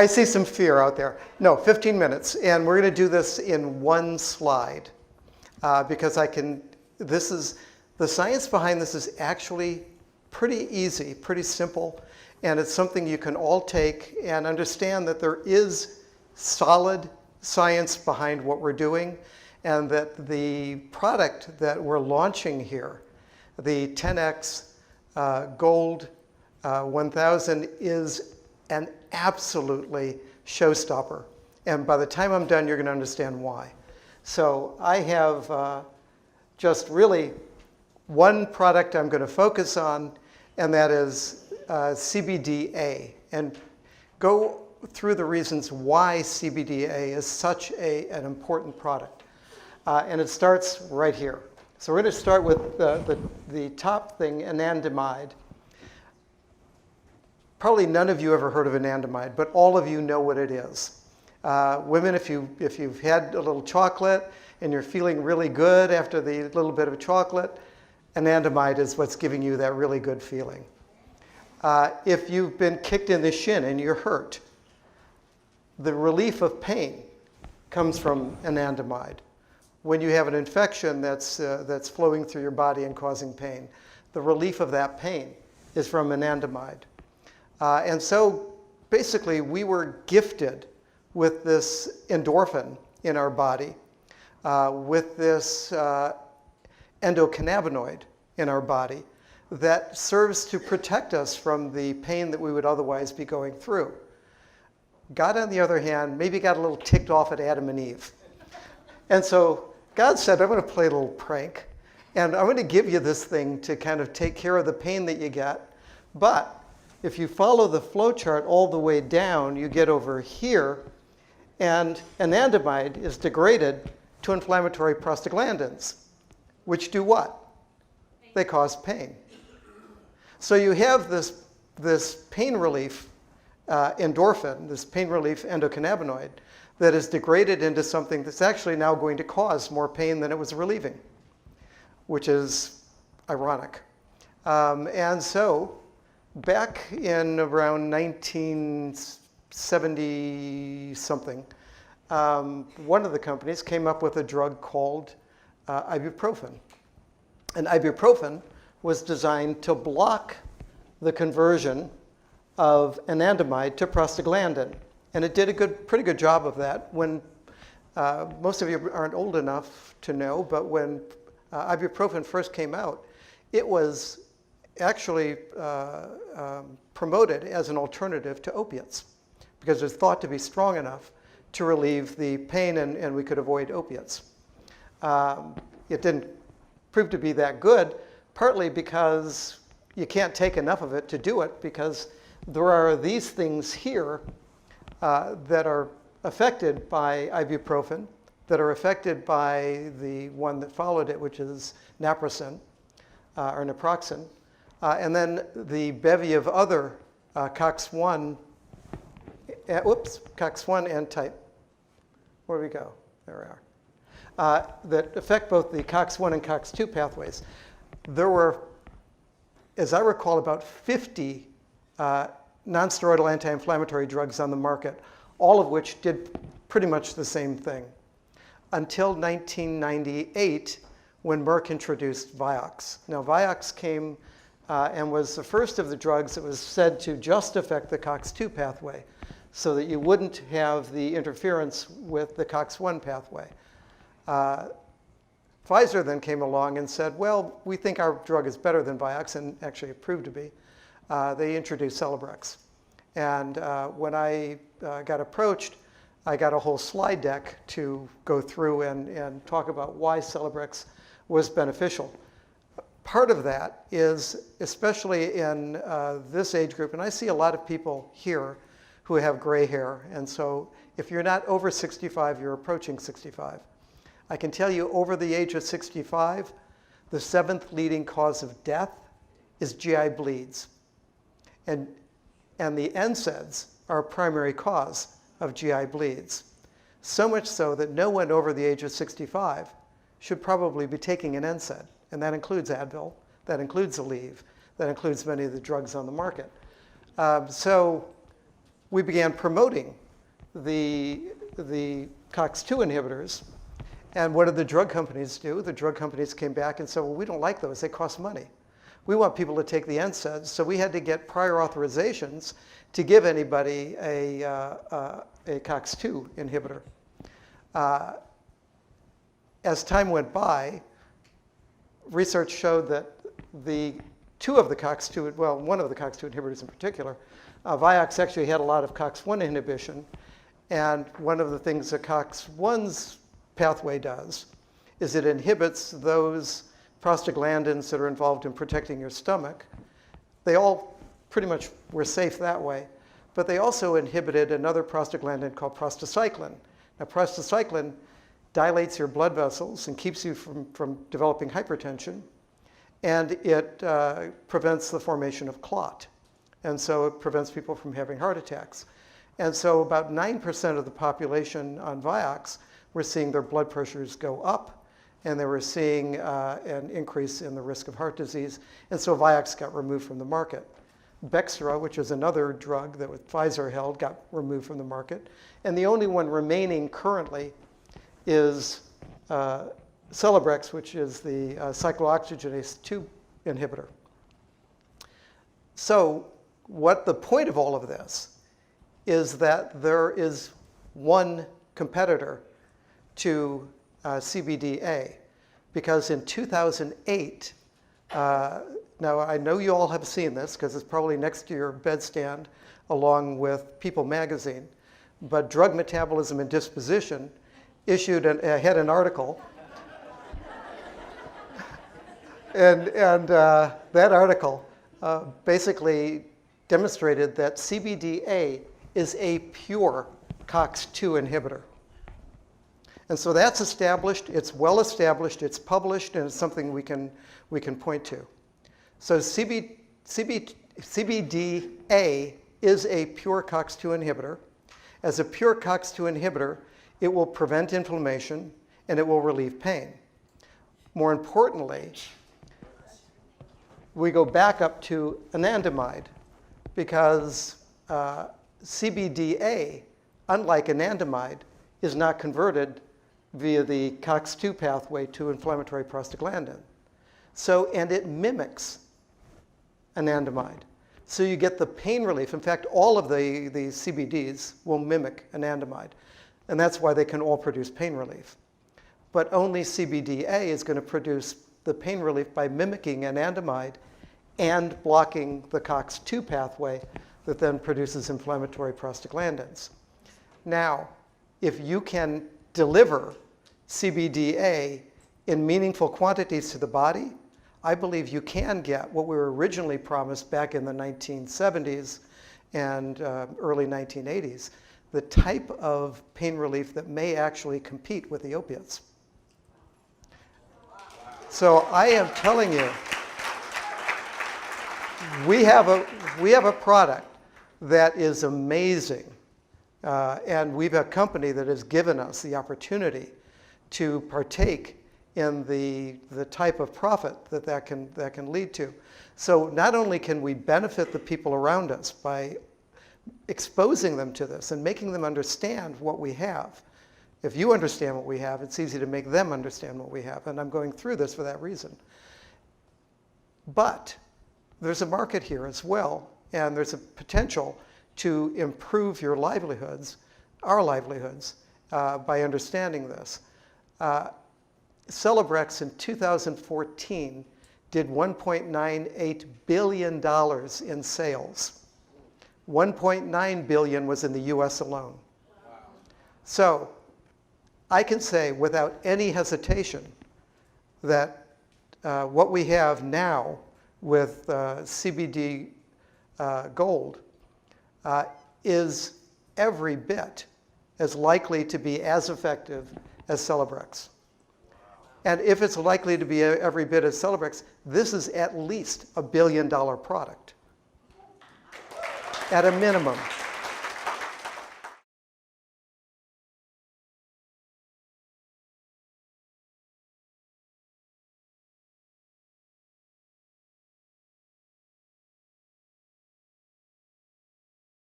I see some fear out there. No, 15 minutes, and we're going to do this in one slide because the science behind this is actually pretty easy, pretty simple, and it's something you can all take and understand that there is solid science behind what we're doing, and that the product that we're launching here, the 10X Gold 1000, is an absolutely showstopper. And by the time I'm done, you're going to understand why. So I have just really one product I'm going to focus on, and that is CBDa. And go through the reasons why CBDa is such an important product. And it starts right here. So we're going to start with the top thing, anandamide. Probably none of you ever heard of anandamide, but all of you know what it is. Women, if you've had a little chocolate and you're feeling really good after the little bit of chocolate, anandamide is what's giving you that really good feeling. If you've been kicked in the shin and you're hurt, the relief of pain comes from anandamide. When you have an infection that's flowing through your body and causing pain, the relief of that pain is from anandamide. And so basically we were gifted with this endorphin in our body, with this endocannabinoid in our body that serves to protect us from the pain that we would otherwise be going through. God, on the other hand, maybe got a little ticked off at Adam and Eve. And so God said, I'm going to play a little prank, and I'm going to give you this thing to kind of take care of the pain that you get. But if you follow the flow chart all the way down, you get over here, and anandamide is degraded to inflammatory prostaglandins, which do what? They cause pain. So you have this pain relief endorphin, this pain relief endocannabinoid, that is degraded into something that's actually now going to cause more pain than it was relieving, which is ironic. And so back in around 1970-something, one of the companies came up with a drug called ibuprofen. And ibuprofen was designed to block the conversion of anandamide to prostaglandin. And it did a pretty good job of that. When most of you aren't old enough to know, but when ibuprofen first came out, it was actually promoted as an alternative to opiates because it was thought to be strong enough to relieve the pain, and we could avoid opiates. It didn't prove to be that good, partly because you can't take enough of it to do it, because there are these things here that are affected by ibuprofen, that are affected by the one that followed it, which is naproxen, or naproxen, and then the bevy of other COX-1 N-type. Where do we go? There we are. That affect both the COX-1 and COX-2 pathways. There were, as I recall, about 50 non-steroidal anti-inflammatory drugs on the market, all of which did pretty much the same thing, until 1998, when Merck introduced Vioxx. Now, Vioxx came and was the first of the drugs that was said to just affect the COX-2 pathway, so that you wouldn't have the interference with the COX-1 pathway. Pfizer then came along and said, well, we think our drug is better than Vioxx, and actually it proved to be. They introduced Celebrex. And when I got approached, I got a whole slide deck to go through and talk about why Celebrex was beneficial. Part of that is, especially in this age group, and I see a lot of people here who have gray hair, and so if you're not over 65, you're approaching 65. I can tell you over the age of 65, the 7th leading cause of death is GI bleeds. And the NSAIDs are a primary cause of GI bleeds. So much so that no one over the age of 65 should probably be taking an NSAID. And that includes Advil, that includes Aleve, that includes many of the drugs on the market. So we began promoting the COX-2 inhibitors. And what did the drug companies do? The drug companies came back and said, well, we don't like those. They cost money. We want people to take the NSAIDs. So we had to get prior authorizations to give anybody a COX-2 inhibitor. As time went by, research showed that one of the COX-2 inhibitors in particular, Vioxx actually had a lot of COX-1 inhibition. And one of the things that COX-1's pathway does is it inhibits those prostaglandins that are involved in protecting your stomach. They all pretty much were safe that way. But they also inhibited another prostaglandin called prostacyclin. Now, prostacyclin dilates your blood vessels and keeps you from developing hypertension. And it prevents the formation of clot. And so it prevents people from having heart attacks. And so about 9% of the population on Vioxx were seeing their blood pressures go up, and they were seeing an increase in the risk of heart disease. And so Vioxx got removed from the market. Bextra, which is another drug that Pfizer held, got removed from the market. And the only one remaining currently is Celebrex, which is the cyclooxygenase 2 inhibitor. So what the point of all of this is that there is one competitor to CBDa, because in 2008, now I know you all have seen this because it's probably next to your bedstand along with People magazine, but Drug Metabolism and Disposition had an article. and that article basically demonstrated that CBDa is a pure COX-2 inhibitor. And so that's established, it's well established, it's published, and it's something we can point to. So CBDa is a pure COX-2 inhibitor. As a pure COX-2 inhibitor, it will prevent inflammation and it will relieve pain. More importantly, we go back up to anandamide, because CBDA, unlike anandamide, is not converted via the COX-2 pathway to inflammatory prostaglandin. And it mimics anandamide. So you get the pain relief. In fact, all of the CBDs will mimic anandamide. And that's why they can all produce pain relief. But only CBDA is going to produce the pain relief by mimicking anandamide and blocking the COX-2 pathway that then produces inflammatory prostaglandins. Now, if you can deliver CBDA in meaningful quantities to the body, I believe you can get what we were originally promised back in the 1970s and early 1980s, the type of pain relief that may actually compete with the opiates. So I am telling you, we have a product that is amazing. And we've a company that has given us the opportunity to partake in the type of profit that can lead to. So not only can we benefit the people around us by exposing them to this and making them understand what we have. If you understand what we have, it's easy to make them understand what we have. And I'm going through this for that reason. But there's a market here as well, and there's a potential to improve your livelihoods, our livelihoods, by understanding this. Celebrex in 2014 did $1.98 billion in sales. 1.9 billion was in the US alone. Wow. So I can say without any hesitation that what we have now with CBD Gold is every bit as likely to be as effective as Celebrex. And if it's likely to be every bit as Celebrex, this is at least $1 billion product, at a minimum.